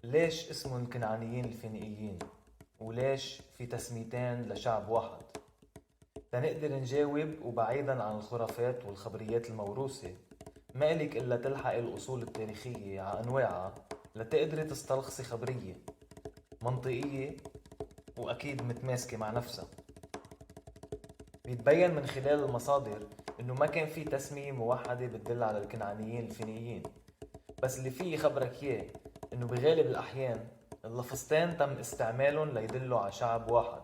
ليش اسمهم الكنعانيين الفينيقيين؟ وليش في تسميتين لشعب واحد؟ تنقدر نجاوب وبعيدا عن الخرافات والخبريات الموروثة، ما إلك إلا تلحق الأصول التاريخية على أنواعها لتقدري تستلخصي خبرية منطقية وأكيد متماسكة مع نفسها. بيتبين من خلال المصادر إنه ما كان في تسمية موحدة بتدل على الكنعانيين الفينيقيين، بس اللي فيه خبرك إياه إنه بغالب الأحيان اللفظتين تم استعمالهم ليدلوا على شعب واحد.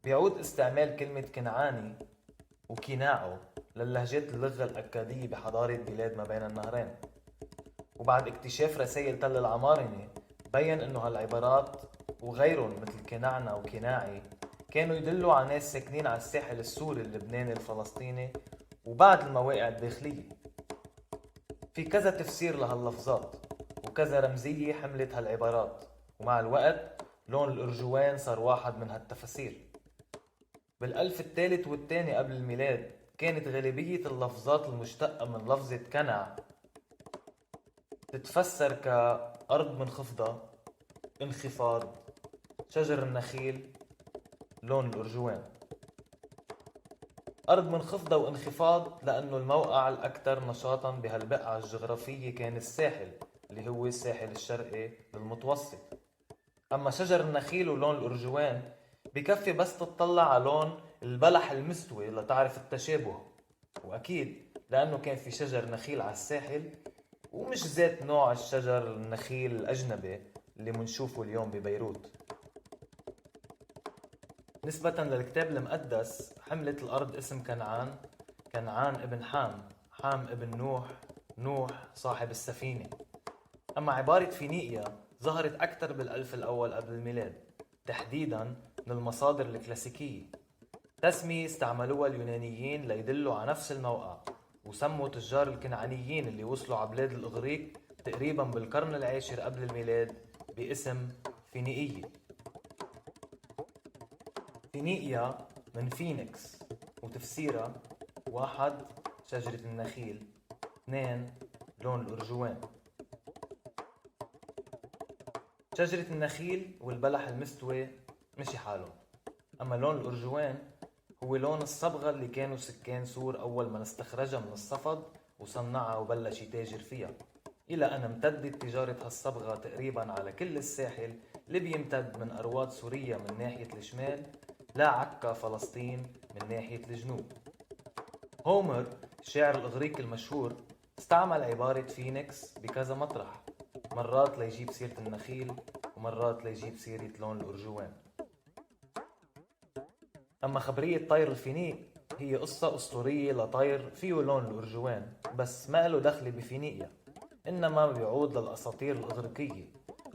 بيعود استعمال كلمة كنعاني وكيناعو للهجات اللغة الأكادية بحضارة بلاد ما بين النهرين، وبعد اكتشاف رسائل تل العمارنة بين انه هالعبارات وغيرهم مثل كنعنا وكناعي كانوا يدلوا على ناس ساكنين على الساحل السوري اللبناني الفلسطيني وبعد المواقع الداخلية. في كذا تفسير لهاللفظات وكذا رمزية حملت هالعبارات، ومع الوقت لون الأرجوان صار واحد من هالتفاسير. بالألف الثالث والثاني قبل الميلاد كانت غالبية اللفظات المشتقة من لفظة كنع تتفسر كأرض منخفضة، انخفاض، شجر النخيل، لون الأرجوان. أرض منخفضة وانخفاض لأنه الموقع الأكثر نشاطا بهالبقعة الجغرافية كان الساحل اللي هو الساحل الشرقي للمتوسط. أما شجر النخيل ولون الأرجوان بكفي بس تطلع على لون البلح المستوي لتعرف التشابه، وأكيد لأنه كان في شجر نخيل على الساحل ومش ذات نوع الشجر النخيل الأجنبي اللي منشوفه اليوم ببيروت. نسبة للكتاب المقدس حملت الأرض اسم كنعان، كنعان ابن حام، حام ابن نوح، نوح صاحب السفينة. أما عبارة فينيقيا ظهرت أكثر بالألف الأول قبل الميلاد، تحديدا من المصادر الكلاسيكية. تسمية استعملوها اليونانيين ليدلوا على نفس الموقع، وسموا تجار الكنعانيين اللي وصلوا على بلاد الإغريق تقريبا بالقرن العاشر قبل الميلاد باسم فينيقية. فينيقيا من فينيكس، وتفسيرها: واحد شجرة النخيل، اثنين لون الأرجوان. شجرة النخيل والبلح المستوي مشي حالهم، أما لون الأرجوان هو لون الصبغة اللي كانوا سكان سور أول ما استخرجها من الصفد وصنعها وبلش يتاجر فيها، إلى أن امتدت تجارة هالصبغة تقريبا على كل الساحل اللي بيمتد من أرواد سوريا من ناحية الشمال لعكا فلسطين من ناحية الجنوب. هومر الشاعر الإغريقي المشهور استعمل عبارة فينيكس بكذا مطرح، مرات ليجيب سيرة النخيل ومرات ليجيب سيرة لون الأرجوان. أما خبرية طير الفينيق هي قصة أسطورية لطير فيه لون الأرجوان بس ما له دخل بفينيقيا، إنما بيعود للأساطير الإغريقية،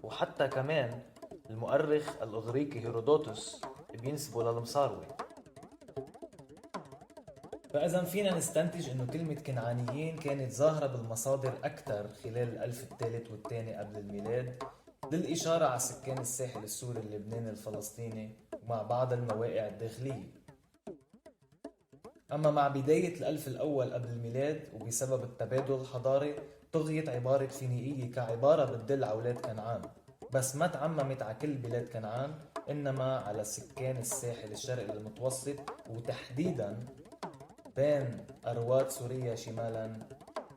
وحتى كمان المؤرخ الإغريقي هيرودوتوس بينسبه للمصاروي. فإذا فينا نستنتج إنه كلمة كنعانيين كانت ظاهرة بالمصادر أكثر خلال الألف الثالث والثاني قبل الميلاد، للإشارة على سكان الساحل السوري اللبناني الفلسطيني ومع بعض المواقع الداخلية. أما مع بداية الألف الأول قبل الميلاد وبسبب التبادل الحضاري طغيت عبارة فينيقية كعبارة بتدل على أولاد كنعان، بس ما تعممت على كل بلاد كنعان، إنما على سكان الساحل الشرقي المتوسط وتحديدا بين أرواد سوريا شمالا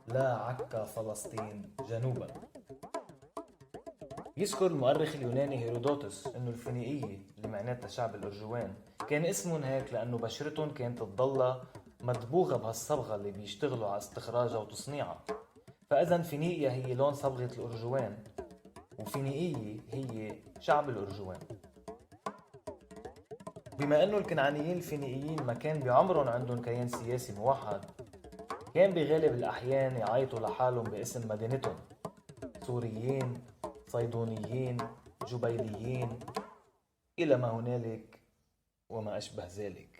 لا عكا فلسطين جنوبا. يذكر المؤرخ اليوناني هيرودوتوس انه الفينيقية اللي معناتها شعب الأرجوان كان اسمهم هيك لأنه بشرتهم كانت تضلها مدبوغة بهالصبغة اللي بيشتغلوا على استخراجها وتصنيعها، فإذا فينيقيا هي لون صبغة الأرجوان وفينيقية هي شعب الأرجوان. بما انه الكنعانيين الفينيقيين ما كان بعمرهم عندهم كيان سياسي موحد، كان بغالب الأحيان يعيطوا لحالهم باسم مدينتهم: سوريين، صيدونيين، جبيليين، إلى ما هنالك وما أشبه ذلك.